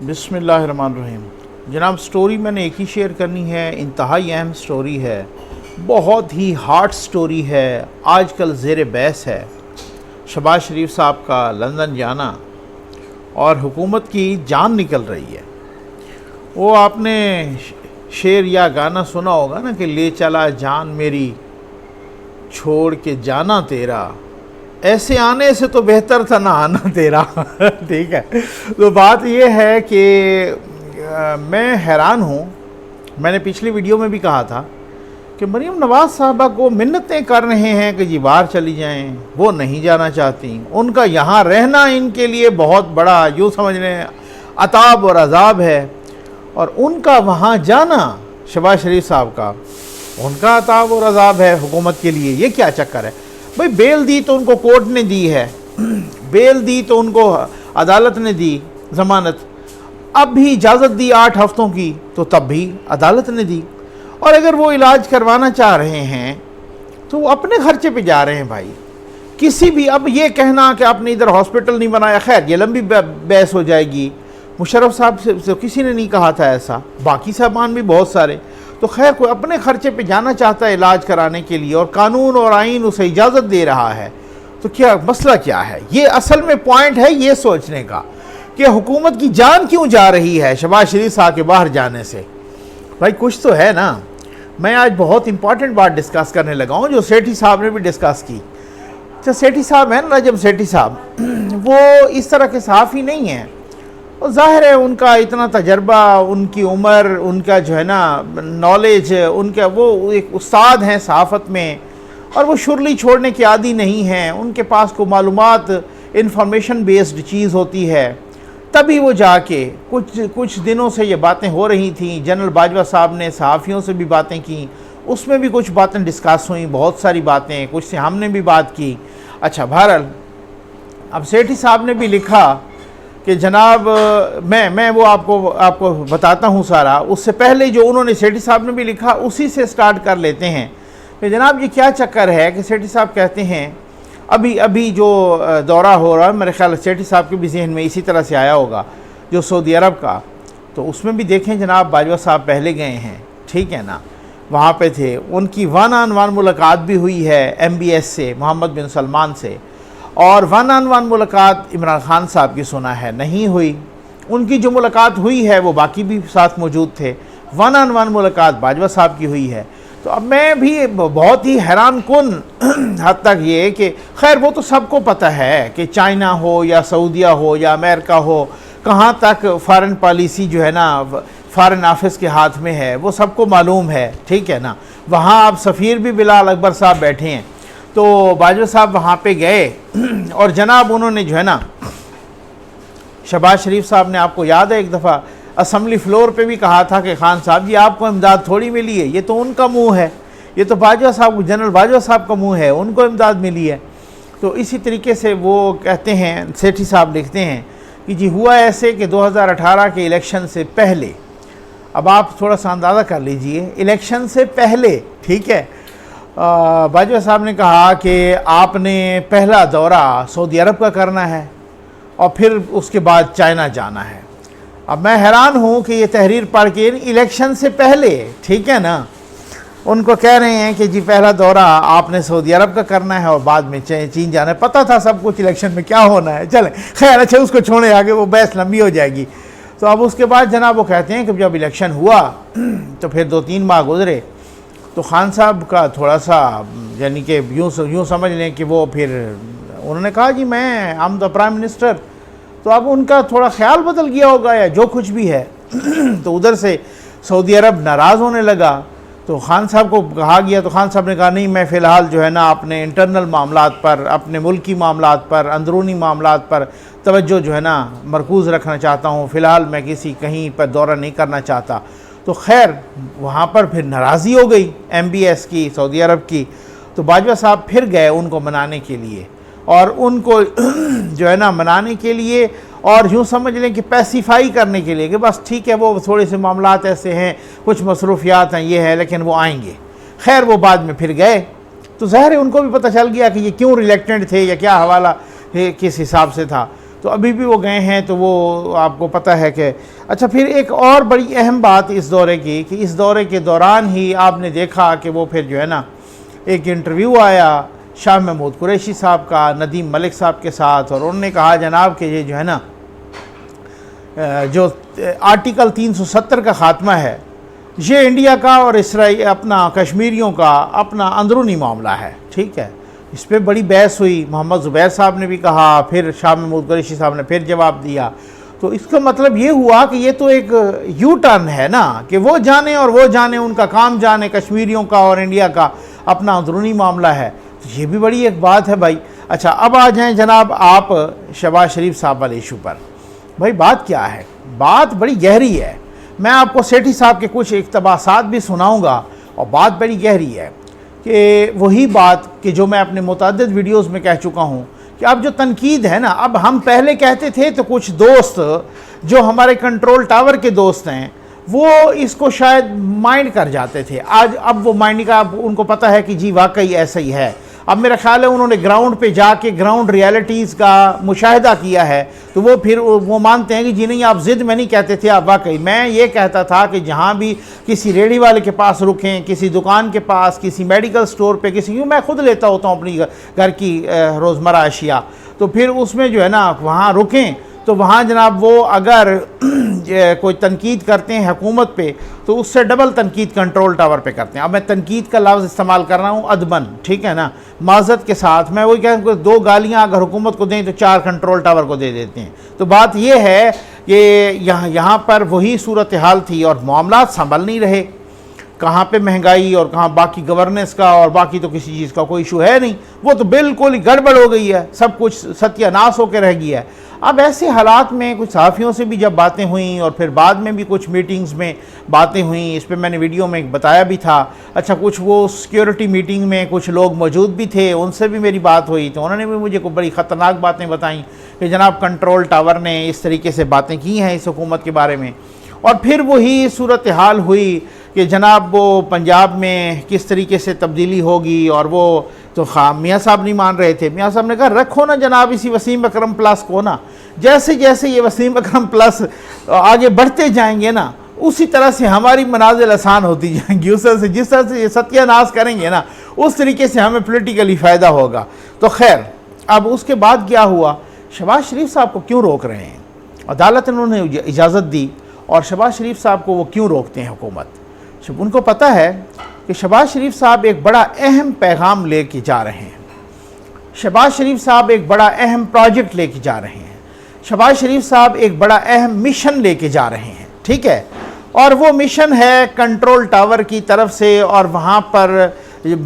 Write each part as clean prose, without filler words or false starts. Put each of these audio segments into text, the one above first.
بسم اللہ الرحمن الرحیم۔ جناب سٹوری میں نے ایک ہی شیئر کرنی ہے، انتہائی اہم سٹوری ہے، بہت ہی ہارٹ سٹوری ہے، آج کل زیر بحث ہے۔ شہباز شریف صاحب کا لندن جانا اور حکومت کی جان نکل رہی ہے۔ وہ آپ نے شعر یا گانا سنا ہوگا نا کہ لے چلا جان میری چھوڑ کے جانا تیرا، ایسے آنے سے تو بہتر تھا نہ آنا تیرا۔ ٹھیک ہے، تو بات یہ ہے کہ میں حیران ہوں، میں نے پچھلی ویڈیو میں بھی کہا تھا کہ مریم نواز صاحبہ کو منتیں کر رہے ہیں کہ جی باہر چلی جائیں، وہ نہیں جانا چاہتی، ان کا یہاں رہنا ان کے لیے بہت بڑا یوں سمجھ لیں عذاب اور عذاب ہے، اور ان کا وہاں جانا شہباز شریف صاحب کا ان کا عذاب اور عذاب ہے حکومت کے لیے۔ یہ کیا چکر ہے بھئی؟ بیل دی تو ان کو کورٹ نے دی ہے، بیل دی تو ان کو عدالت نے دی ضمانت، اب بھی اجازت دی 8 ہفتوں کی تو تب بھی عدالت نے دی، اور اگر وہ علاج کروانا چاہ رہے ہیں تو وہ اپنے خرچے پہ جا رہے ہیں بھائی۔ کسی بھی اب یہ کہنا کہ آپ نے ادھر ہاسپٹل نہیں بنایا، خیر یہ لمبی بحث ہو جائے گی، مشرف صاحب سے کسی نے نہیں کہا تھا ایسا، باقی صاحبان بھی بہت سارے، تو خیر کوئی اپنے خرچے پہ جانا چاہتا ہے علاج کرانے کے لیے اور قانون اور آئین اسے اجازت دے رہا ہے، تو کیا مسئلہ کیا ہے؟ یہ اصل میں پوائنٹ ہے یہ سوچنے کا کہ حکومت کی جان کیوں جا رہی ہے شہباز شریف صاحب کے باہر جانے سے۔ بھائی کچھ تو ہے نا۔ میں آج بہت امپورٹنٹ بات ڈسکس کرنے لگا ہوں جو سیٹھی صاحب نے بھی ڈسکس کی۔ اچھا سیٹھی صاحب ہیں نا، رجب سیٹھی صاحب، وہ اس طرح کے صحافی نہیں ہیں، اور ظاہر ہے ان کا اتنا تجربہ، ان کی عمر، ان کا جو ہے نا نالج، ان کا وہ ایک استاد ہیں صحافت میں، اور وہ شرلی چھوڑنے کے عادی نہیں ہیں، ان کے پاس کو معلومات انفارمیشن بیسڈ چیز ہوتی ہے۔ تبھی وہ جا کے کچھ دنوں سے یہ باتیں ہو رہی تھیں، جنرل باجوہ صاحب نے صحافیوں سے بھی باتیں کی، اس میں بھی کچھ باتیں ڈسکس ہوئیں، بہت ساری باتیں، کچھ سے ہم نے بھی بات کی۔ اچھا بہرحال اب سیٹھی صاحب نے بھی لکھا کہ جناب میں وہ آپ کو بتاتا ہوں سارا، اس سے پہلے جو انہوں نے سیٹھی صاحب نے بھی لکھا اسی سے سٹارٹ کر لیتے ہیں کہ جناب یہ کیا چکر ہے کہ سیٹھی صاحب کہتے ہیں ابھی جو دورہ ہو رہا ہے، میرے خیال سیٹھی صاحب کے بھی ذہن میں اسی طرح سے آیا ہوگا جو سعودی عرب کا، تو اس میں بھی دیکھیں جناب باجوہ صاحب پہلے گئے ہیں، ٹھیک ہے نا، وہاں پہ تھے، ان کی ون آن ون ملاقات بھی ہوئی ہے MBS سے، محمد بن سلمان سے، اور ون آن ون ملاقات عمران خان صاحب کی سنا ہے نہیں ہوئی، ان کی جو ملاقات ہوئی ہے وہ باقی بھی ساتھ موجود تھے، ون آن ون ملاقات باجوہ صاحب کی ہوئی ہے۔ تو اب میں بھی بہت ہی حیران کن حد تک یہ کہ خیر وہ تو سب کو پتہ ہے کہ چائنا ہو یا سعودیہ ہو یا امریکہ ہو، کہاں تک فارن پالیسی جو ہے نا فارن آفس کے ہاتھ میں ہے وہ سب کو معلوم ہے، ٹھیک ہے نا۔ وہاں اب سفیر بھی بلال اکبر صاحب بیٹھے ہیں، تو باجوہ صاحب وہاں پہ گئے، اور جناب انہوں نے جو ہے نا شہباز شریف صاحب نے، آپ کو یاد ہے ایک دفعہ اسمبلی فلور پہ بھی کہا تھا کہ خان صاحب جی آپ کو امداد تھوڑی ملی ہے، یہ تو ان کا منہ ہے، یہ تو باجوہ صاحب، جنرل باجوہ صاحب کا منہ ہے، ان کو امداد ملی ہے۔ تو اسی طریقے سے وہ کہتے ہیں، سیٹھی صاحب لکھتے ہیں کہ جی ہوا ایسے کہ 2018 کے الیکشن سے پہلے، اب آپ تھوڑا سا اندازہ کر لیجئے، الیکشن سے پہلے، ٹھیک ہے، باجوہ صاحب نے کہا کہ آپ نے پہلا دورہ سعودی عرب کا کرنا ہے اور پھر اس کے بعد چائنا جانا ہے۔ اب میں حیران ہوں کہ یہ تحریر پڑھ کے الیکشن سے پہلے، ٹھیک ہے نا، ان کو کہہ رہے ہیں کہ جی پہلا دورہ آپ نے سعودی عرب کا کرنا ہے اور بعد میں چین جانا ہے، پتہ تھا سب کچھ الیکشن میں کیا ہونا ہے، چلیں خیر اچھا اس کو چھوڑیں، آگے وہ بحث لمبی ہو جائے گی۔ تو اب اس کے بعد جناب وہ کہتے ہیں کہ جب الیکشن ہوا تو پھر 2-3 ماہ گزرے، تو خان صاحب کا تھوڑا سا یعنی کہ یوں سمجھ لیں کہ وہ پھر انہوں نے کہا جی میں I'm the پرائم منسٹر، تو اب ان کا تھوڑا خیال بدل گیا ہوگا یا جو کچھ بھی ہے، تو ادھر سے سعودی عرب ناراض ہونے لگا، تو خان صاحب کو کہا گیا، تو خان صاحب نے کہا نہیں میں فی الحال جو ہے نا اپنے انٹرنل معاملات پر، اپنے ملکی معاملات پر، اندرونی معاملات پر توجہ جو ہے نا مرکوز رکھنا چاہتا ہوں، فی الحال میں کہیں پر دورہ نہیں کرنا چاہتا۔ تو خیر وہاں پر پھر ناراضی ہو گئی MBS کی، سعودی عرب کی، تو باجوہ صاحب پھر گئے ان کو منانے کے لیے، اور ان کو جو ہے نا منانے کے لیے اور یوں سمجھ لیں کہ پیسیفائی کرنے کے لیے کہ بس ٹھیک ہے وہ تھوڑے سے معاملات ایسے ہیں، کچھ مصروفیات ہیں، یہ ہے، لیکن وہ آئیں گے۔ خیر وہ بعد میں پھر گئے، تو ظاہر ہے ان کو بھی پتہ چل گیا کہ یہ کیوں ریلیکٹنٹ تھے یا کیا حوالہ کس حساب سے تھا۔ تو ابھی بھی وہ گئے ہیں، تو وہ آپ کو پتہ ہے کہ اچھا پھر ایک اور بڑی اہم بات اس دورے کی کہ اس دورے کے دوران ہی آپ نے دیکھا کہ وہ پھر جو ہے نا ایک انٹرویو آیا شاہ محمود قریشی صاحب کا ندیم ملک صاحب کے ساتھ، اور انہوں نے کہا جناب کہ یہ جو ہے نا جو آرٹیکل 370 کا خاتمہ ہے یہ انڈیا کا اور اسرائیل اپنا کشمیریوں کا اپنا اندرونی معاملہ ہے، ٹھیک ہے۔ اس پہ بڑی بحث ہوئی، محمد زبیر صاحب نے بھی کہا، پھر شاہ محمود قریشی صاحب نے پھر جواب دیا۔ تو اس کا مطلب یہ ہوا کہ یہ تو ایک یو ٹرن ہے نا کہ وہ جانے اور وہ جانے، ان کا کام جانے، کشمیریوں کا اور انڈیا کا اپنا اندرونی معاملہ ہے۔ تو یہ بھی بڑی ایک بات ہے بھائی۔ اچھا اب آ جائیں جناب آپ شہباز شریف صاحب والے ایشو پر۔ بھائی بات کیا ہے؟ بات بڑی گہری ہے۔ میں آپ کو سیٹھی صاحب کے کچھ اقتباسات بھی سناؤں گا، اور بات بڑی گہری ہے کہ وہی بات کہ جو میں اپنے متعدد ویڈیوز میں کہہ چکا ہوں کہ اب جو تنقید ہے نا، اب ہم پہلے کہتے تھے تو کچھ دوست جو ہمارے کنٹرول ٹاور کے دوست ہیں وہ اس کو شاید مائنڈ کر جاتے تھے، اب وہ مائنڈ کا ان کو پتہ ہے کہ جی واقعی ایسا ہی ہے۔ اب میرا خیال ہے انہوں نے گراؤنڈ پہ جا کے گراؤنڈ ریالٹیز کا مشاہدہ کیا ہے، تو وہ پھر وہ مانتے ہیں کہ جی نہیں آپ ضد میں نہیں کہتے تھے، آپ واقعی میں یہ کہتا تھا کہ جہاں بھی کسی ریڑھی والے کے پاس رکیں، کسی دکان کے پاس، کسی میڈیکل سٹور پہ، کسی میں خود لیتا ہوتا ہوں اپنی گھر کی روزمرہ اشیاء، تو پھر اس میں جو ہے نا وہاں رکیں تو وہاں جناب وہ اگر کوئی تنقید کرتے ہیں حکومت پہ تو اس سے ڈبل تنقید کنٹرول ٹاور پہ کرتے ہیں۔ اب میں تنقید کا لفظ استعمال کر رہا ہوں ادبن، ٹھیک ہے نا، معذرت کے ساتھ۔ میں وہی کہوں کہ 2 گالیاں اگر حکومت کو دیں تو 4 کنٹرول ٹاور کو دے دیتے ہیں۔ تو بات یہ ہے کہ یہاں پر وہی صورتحال تھی اور معاملات سنبھل نہیں رہے، کہاں پہ مہنگائی اور کہاں باقی گورننس کا، اور باقی تو کسی چیز کا کوئی ایشو ہے نہیں، وہ تو بالکل ہی گڑبڑ ہو گئی ہے، سب کچھ ستیہ ناس ہو کے رہ گیا ہے۔ اب ایسے حالات میں کچھ صحافیوں سے بھی جب باتیں ہوئیں اور پھر بعد میں بھی کچھ میٹنگز میں باتیں ہوئیں، اس پہ میں نے ویڈیو میں بتایا بھی تھا۔ اچھا کچھ وہ سیکیورٹی میٹنگ میں کچھ لوگ موجود بھی تھے، ان سے بھی میری بات ہوئی تو انہوں نے بھی مجھے کوئی بڑی خطرناک باتیں بتائیں کہ جناب کنٹرول ٹاور نے اس طریقے سے باتیں کی ہیں اس حکومت کے بارے میں۔ اور پھر وہی صورتحال ہوئی کہ جناب وہ پنجاب میں کس طریقے سے تبدیلی ہوگی، اور وہ تو میاں صاحب نہیں مان رہے تھے۔ میاں صاحب نے کہا رکھو نا جناب اسی وسیم اکرم پلس کو نا، جیسے جیسے یہ وسیم اکرم پلس آگے بڑھتے جائیں گے نا اسی طرح سے ہماری منازل آسان ہوتی جائیں گی، اس طرح سے جس طرح سے یہ ستیہ ناس کریں گے نا اس طریقے سے ہمیں پولیٹیکلی فائدہ ہوگا۔ تو خیر اب اس کے بعد کیا ہوا، شہباز شریف صاحب کو کیوں روک رہے ہیں؟ عدالت نے انہوں نے اجازت دی، اور شہباز شریف صاحب کو وہ کیوں روکتے ہیں حکومت؟ ان کو پتہ ہے کہ شہباز شریف صاحب ایک بڑا اہم پیغام لے کے جا رہے ہیں، شہباز شریف صاحب ایک بڑا اہم پروجیکٹ لے کے جا رہے ہیں، شہباز شریف صاحب ایک بڑا اہم مشن لے کے جا رہے ہیں، ٹھیک ہے۔ اور وہ مشن ہے کنٹرول ٹاور کی طرف سے، اور وہاں پر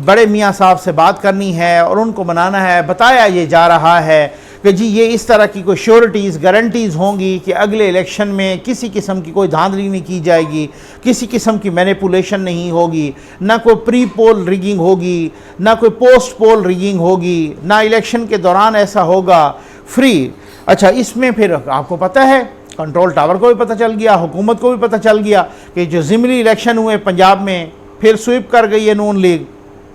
بڑے میاں صاحب سے بات کرنی ہے اور ان کو منانا ہے۔ بتایا یہ جا رہا ہے کہ جی یہ اس طرح کی کوئی شیورٹیز گارنٹیز ہوں گی کہ اگلے الیکشن میں کسی قسم کی کوئی دھاندلی نہیں کی جائے گی، کسی قسم کی مینیپولیشن نہیں ہوگی، نہ کوئی پری پول ریگنگ ہوگی، نہ کوئی پوسٹ پول ریگنگ ہوگی، نہ الیکشن کے دوران ایسا ہوگا، فری۔ اچھا اس میں پھر آپ کو پتہ ہے کنٹرول ٹاور کو بھی پتہ چل گیا، حکومت کو بھی پتہ چل گیا کہ جو ضمنی الیکشن ہوئے پنجاب میں پھر سویپ کر گئی ہے نون لیگ۔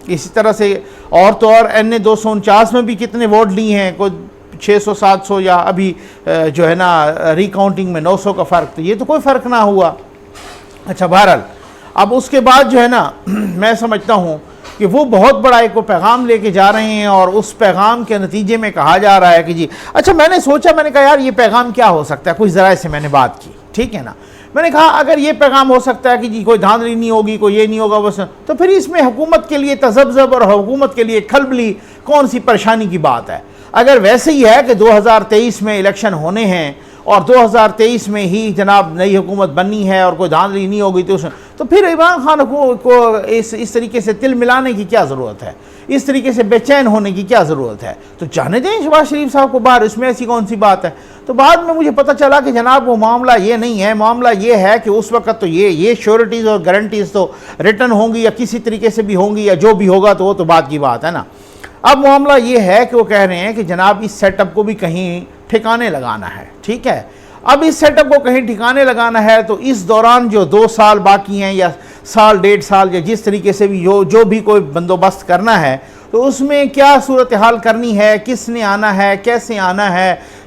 اسی طرح سے اور تو اور NA 249 میں بھی کتنے ووٹ لی ہیں، کوئی 600 700 یا ابھی جو ہے نا ری کاؤنٹنگ میں 900 کا فرق، تو یہ تو کوئی فرق نہ ہوا۔ اچھا بہرحال اب اس کے بعد جو ہے نا میں سمجھتا ہوں کہ وہ بہت بڑا ایک پیغام لے کے جا رہے ہیں، اور اس پیغام کے نتیجے میں کہا جا رہا ہے کہ جی اچھا میں نے سوچا، میں نے کہا یار یہ پیغام کیا ہو سکتا ہے، کچھ ذرائع سے میں نے بات کی، ٹھیک ہے نا۔ میں نے کہا اگر یہ پیغام ہو سکتا ہے کہ جی کوئی دھاندلی نہیں ہوگی، کوئی یہ نہیں ہوگا بس، تو پھر اس میں حکومت کے لیے تذبذب اور حکومت کے لیے کھلبلی کون سی پریشانی کی بات ہے؟ اگر ویسے ہی ہے کہ 2023 میں الیکشن ہونے ہیں اور 2023 میں ہی جناب نئی حکومت بننی ہے اور کوئی دھاندلی نہیں ہوگی تو پھر عمران خان کو اس طریقے سے تل ملانے کی کیا ضرورت ہے، اس طریقے سے بے چین ہونے کی کیا ضرورت ہے؟ تو جانے دیں شہباز شریف صاحب کو باہر، اس میں ایسی کون سی بات ہے؟ تو بعد میں مجھے پتہ چلا کہ جناب وہ معاملہ یہ نہیں ہے، معاملہ یہ ہے کہ اس وقت تو یہ شیورٹیز اور گارنٹیز تو ریٹرن ہوں گی یا کسی طریقے سے بھی ہوں گی، یا جو بھی ہوگا تو وہ تو بات کی بات ہے نا۔ اب معاملہ یہ ہے کہ وہ کہہ رہے ہیں کہ جناب اس سیٹ اپ کو بھی کہیں ٹھکانے لگانا ہے، ٹھیک ہے۔ اب اس سیٹ اپ کو کہیں ٹھکانے لگانا ہے تو اس دوران جو 2 سال باقی ہیں یا سال 1.5 سال یا جس طریقے سے بھی جو بھی کوئی بندوبست کرنا ہے تو اس میں کیا صورتحال کرنی ہے، کس نے آنا ہے، کیسے آنا ہے،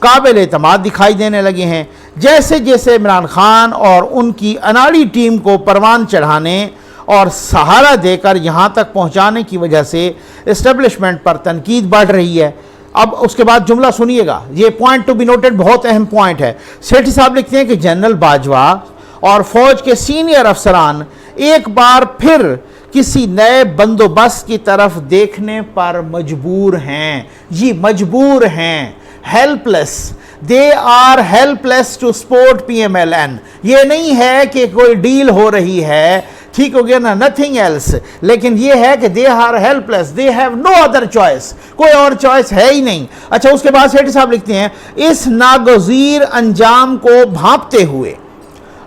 قابل اعتماد دکھائی دینے لگے ہیں، جیسے جیسے عمران خان اور ان کی اناڑی ٹیم کو پروان چڑھانے اور سہارا دے کر یہاں تک پہنچانے کی وجہ سے اسٹیبلشمنٹ پر تنقید بڑھ رہی ہے۔ اب اس کے بعد جملہ سنیے گا، یہ پوائنٹ ٹو بی نوٹڈ، بہت اہم پوائنٹ ہے۔ سیٹھی صاحب لکھتے ہیں کہ جنرل باجوہ اور فوج کے سینئر افسران ایک بار پھر کسی نئے بندوبست کی طرف دیکھنے پر مجبور ہیں، جی مجبور ہیں، helpless, they are helpless to support P M L N. یہ نہیں ہے کہ کوئی ڈیل ہو رہی ہے، ٹھیک ہو گیا نا، نتھنگ ایلس، لیکن یہ ہے کہ they are helpless, they have no other choice, کوئی اور چوائس ہے ہی نہیں۔ اچھا اس کے بعد سیٹھی صاحب لکھتے ہیں اس ناگزیر انجام کو بھانپتے ہوئے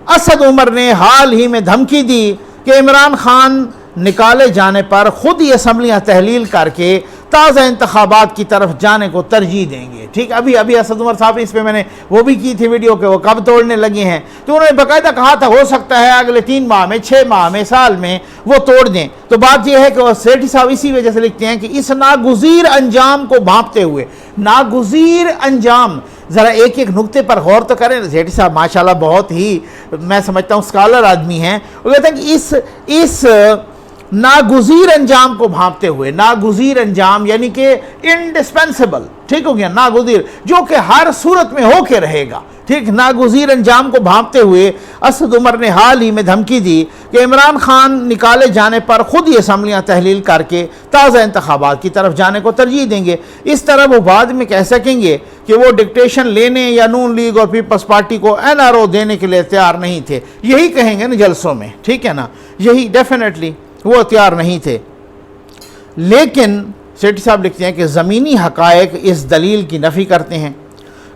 اسد عمر نے حال ہی میں دھمکی دی کہ عمران خان نکالے جانے پر خود ہی اسمبلیاں تحلیل کر کے تازہ انتخابات کی طرف جانے کو ترجیح دیں گے۔ ٹھیک، ابھی اسد عمر صاحب اس پہ میں نے وہ بھی کی تھی ویڈیو کہ وہ کب توڑنے لگے ہیں، تو انہوں نے باقاعدہ کہا تھا ہو سکتا ہے اگلے 3 ماہ میں، 6 ماہ میں، سال میں وہ توڑ دیں۔ تو بات یہ ہے کہ وہ سیٹھی صاحب اسی وجہ سے لکھتے ہیں کہ اس ناگزیر انجام کو بھانپتے ہوئے، ناگزیر انجام، ذرا ایک ایک نقطے پر غور تو کریں۔ سیٹھی صاحب ماشاءاللہ بہت ہی میں سمجھتا ہوں اسکالر آدمی ہیں، وہ کہتے ہیں کہ اس ناگزیر انجام کو بھانپتے ہوئے، ناگزیر انجام یعنی کہ انڈسپینسیبل، ٹھیک ہو گیا، ناگزیر جو کہ ہر صورت میں ہو کے رہے گا، ٹھیک، ناگزیر انجام کو بھانپتے ہوئے اسد عمر نے حال ہی میں دھمکی دی کہ عمران خان نکالے جانے پر خود ہی اسمبلیاں تحلیل کر کے تازہ انتخابات کی طرف جانے کو ترجیح دیں گے۔ اس طرح وہ بعد میں کہہ سکیں گے کہ وہ ڈکٹیشن لینے یا نون لیگ اور پیپلز پارٹی کو این آر او دینے کے لیے تیار نہیں تھے، یہی کہیں گے نا جلسوں میں، ٹھیک ہے نا، یہی ڈیفینیٹلی وہ تیار نہیں تھے۔ لیکن سیٹھی صاحب لکھتے ہیں کہ زمینی حقائق اس دلیل کی نفی کرتے ہیں۔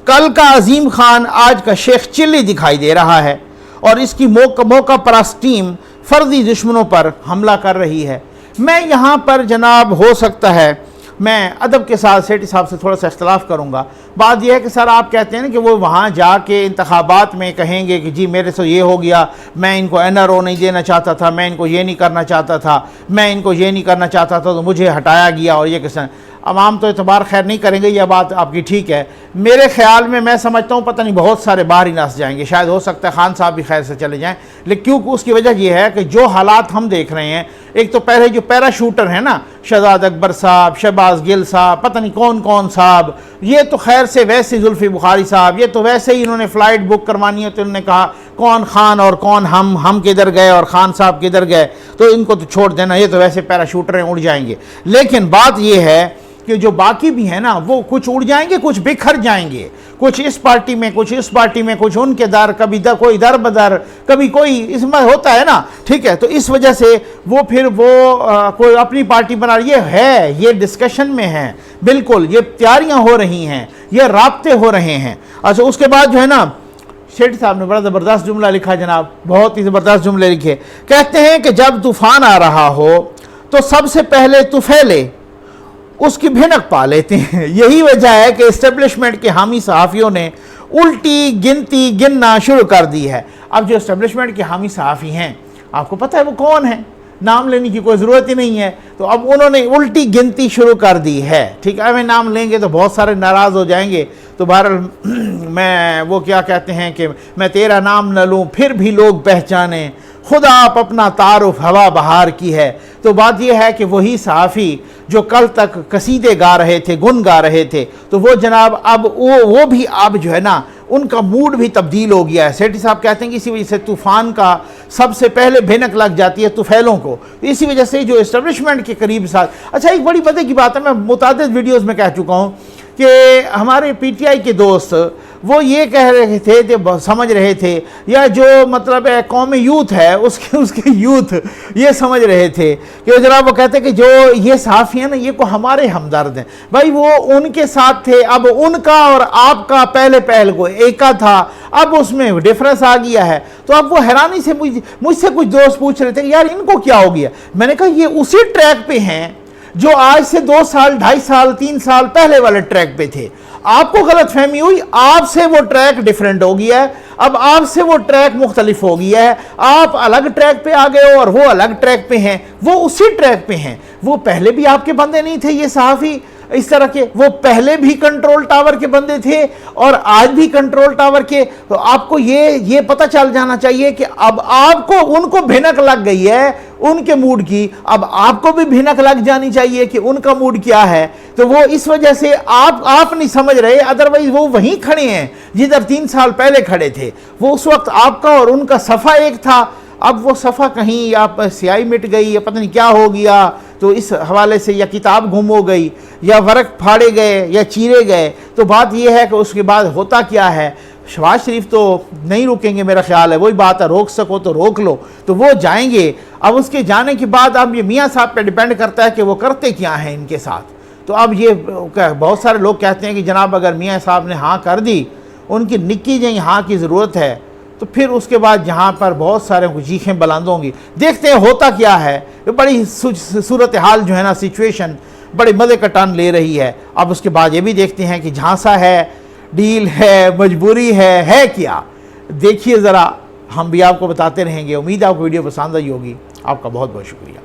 کل کا عظیم خان آج کا شیخ چلی دکھائی دے رہا ہے اور اس کی موقع پرست ٹیم فردی دشمنوں پر حملہ کر رہی ہے۔ میں یہاں پر جناب ہو سکتا ہے میں ادب کے ساتھ سیٹھی صاحب سے تھوڑا سا اختلاف کروں گا۔ بات یہ ہے کہ سر آپ کہتے ہیں کہ وہ وہاں جا کے انتخابات میں کہیں گے کہ جی میرے سے یہ ہو گیا، میں ان کو این آر او نہیں دینا چاہتا تھا، میں ان کو یہ نہیں کرنا چاہتا تھا، میں ان کو یہ نہیں کرنا چاہتا تھا تو مجھے ہٹایا گیا، اور یہ کس عوام تو اعتبار خیر نہیں کریں گے، یہ بات آپ کی ٹھیک ہے۔ میرے خیال میں سمجھتا ہوں پتہ نہیں بہت سارے باہر ہی نس جائیں گے، شاید ہو سکتا ہے خان صاحب بھی خیر سے چلے جائیں، لیکن کیونکہ اس کی وجہ یہ ہے کہ جو حالات ہم دیکھ رہے ہیں، ایک تو پہلے جو پیرا شوٹر ہیں نا، شہزاد اکبر صاحب، شہباز گل صاحب، پتہ نہیں کون صاحب، یہ تو خیر سے ویسے زلفی بخاری صاحب، یہ تو ویسے ہی انہوں نے فلائٹ بک کروانی ہے تو انہوں نے کہا کون خان اور کون ہم کدھر گئے اور خان صاحب کدھر گئے، تو ان کو تو چھوڑ دینا، یہ تو ویسے پیرا شوٹر ہیں، اڑ جائیں گے۔ لیکن بات یہ ہے کہ جو باقی بھی ہیں نا وہ کچھ اڑ جائیں گے، کچھ بکھر جائیں گے، کچھ اس پارٹی میں، کچھ اس پارٹی میں، کچھ ان کے در، کبھی کوئی در بدر، کبھی کوئی، اس میں ہوتا ہے نا، ٹھیک ہے۔ تو اس وجہ سے وہ پھر کوئی اپنی پارٹی بنا یہ ڈسکشن میں ہے، بالکل یہ تیاریاں ہو رہی ہیں، یہ رابطے ہو رہے ہیں۔ اچھا اس کے بعد جو ہے نا شیٹھی صاحب نے بڑا زبردست جملہ لکھا جناب، بہت ہی زبردست جملے لکھے، کہتے ہیں کہ جب طوفان آ رہا ہو تو سب سے پہلے طفیلے اس کی بھنک پا لیتے ہیں۔ یہی وجہ ہے کہ اسٹیبلشمنٹ کے حامی صحافیوں نے الٹی گنتی گننا شروع کر دی ہے۔ اب جو اسٹیبلشمنٹ کے حامی صحافی ہیں آپ کو پتہ ہے وہ کون ہیں، نام لینے کی کوئی ضرورت ہی نہیں ہے، تو اب انہوں نے الٹی گنتی شروع کر دی ہے، ٹھیک ہے۔ میں نام لیں گے تو بہت سارے ناراض ہو جائیں گے، تو بہرحال میں وہ کیا کہتے ہیں کہ میں تیرا نام نہ لوں پھر بھی لوگ پہچانے، خدا آپ اپنا تعارف ہوا بہار کی ہے۔ تو بات یہ ہے کہ وہی صحافی جو کل تک قصیدے گا رہے تھے، گن گا رہے تھے، تو وہ جناب اب وہ بھی اب جو ہے نا ان کا موڈ بھی تبدیل ہو گیا ہے۔ سیٹھی صاحب کہتے ہیں کہ اسی وجہ سے طوفان کا سب سے پہلے بھنک لگ جاتی ہے طفیلوں کو، اسی وجہ سے جو اسٹیبلشمنٹ کے قریب ساتھ۔ اچھا ایک بڑی مزے کی بات ہے، میں متعدد ویڈیوز میں کہہ چکا ہوں کہ ہمارے پی ٹی آئی کے دوست وہ یہ کہہ رہے تھے، سمجھ رہے تھے، یا جو مطلب قومی یوتھ ہے اس کے یوتھ یہ سمجھ رہے تھے کہ جناب وہ کہتے ہیں کہ جو یہ صحافی ہیں نا یہ کو ہمارے ہمدرد ہیں، بھائی وہ ان کے ساتھ تھے، اب ان کا اور آپ کا پہل کو ایک کا تھا، اب اس میں ڈیفرنس آ گیا ہے۔ تو اب وہ حیرانی سے مجھ سے کچھ دوست پوچھ رہے تھے کہ یار ان کو کیا ہو گیا، میں نے کہا یہ اسی ٹریک پہ ہیں جو آج سے 2 سال 2.5 سال 3 سال پہلے والے ٹریک پہ تھے۔ آپ کو غلط فہمی ہوئی، آپ سے وہ ٹریک ڈیفرنٹ ہو گیا ہے، اب آپ سے وہ ٹریک مختلف ہو گیا ہے، آپ الگ ٹریک پہ آ گئے ہو اور وہ الگ ٹریک پہ ہیں، وہ اسی ٹریک پہ ہیں، وہ پہلے بھی آپ کے بندے نہیں تھے یہ صحافی، اس طرح کے وہ پہلے بھی کنٹرول ٹاور کے بندے تھے اور آج بھی کنٹرول ٹاور کے. تو آپ کو یہ پتہ چل جانا چاہیے کہ اب آپ کو ان کو بھنک لگ گئی ہے ان کے موڈ کی, اب آپ کو بھی بھنک لگ جانی چاہیے کہ ان کا موڈ کیا ہے. تو وہ اس وجہ سے آپ نہیں سمجھ رہے, ادروائز وہ وہیں کھڑے ہیں جدھر 3 سال پہلے کھڑے تھے. وہ اس وقت آپ کا اور ان کا صفحہ ایک تھا, اب وہ صفحہ کہیں یا سیاہی مٹ گئی یا پتہ نہیں کیا ہو گیا, تو اس حوالے سے یا کتاب گم ہو گئی یا ورق پھاڑے گئے یا چیرے گئے. تو بات یہ ہے کہ اس کے بعد ہوتا کیا ہے, شہباز شریف تو نہیں رکیں گے میرا خیال ہے, وہی بات ہے روک سکو تو روک لو, تو وہ جائیں گے. اب اس کے جانے کے بعد اب یہ میاں صاحب پہ ڈیپینڈ کرتا ہے کہ وہ کرتے کیا ہیں ان کے ساتھ. تو اب یہ بہت سارے لوگ کہتے ہیں کہ جناب اگر میاں صاحب نے ہاں کر دی, ان کی نکی جہی ہاں کی ضرورت ہے, تو پھر اس کے بعد یہاں پر بہت سارے چیخیں بلند ہوں گی. دیکھتے ہیں ہوتا کیا ہے. بڑی صورتحال جو ہے نا, سچویشن بڑے مزے کا ٹرن لے رہی ہے. اب اس کے بعد یہ بھی دیکھتے ہیں کہ جھانسا ہے, ڈیل ہے, مجبوری ہے کیا. دیکھیے ذرا, ہم بھی آپ کو بتاتے رہیں گے. امید ہے آپ کو ویڈیو پسند آئی ہوگی. آپ کا بہت بہت شکریہ.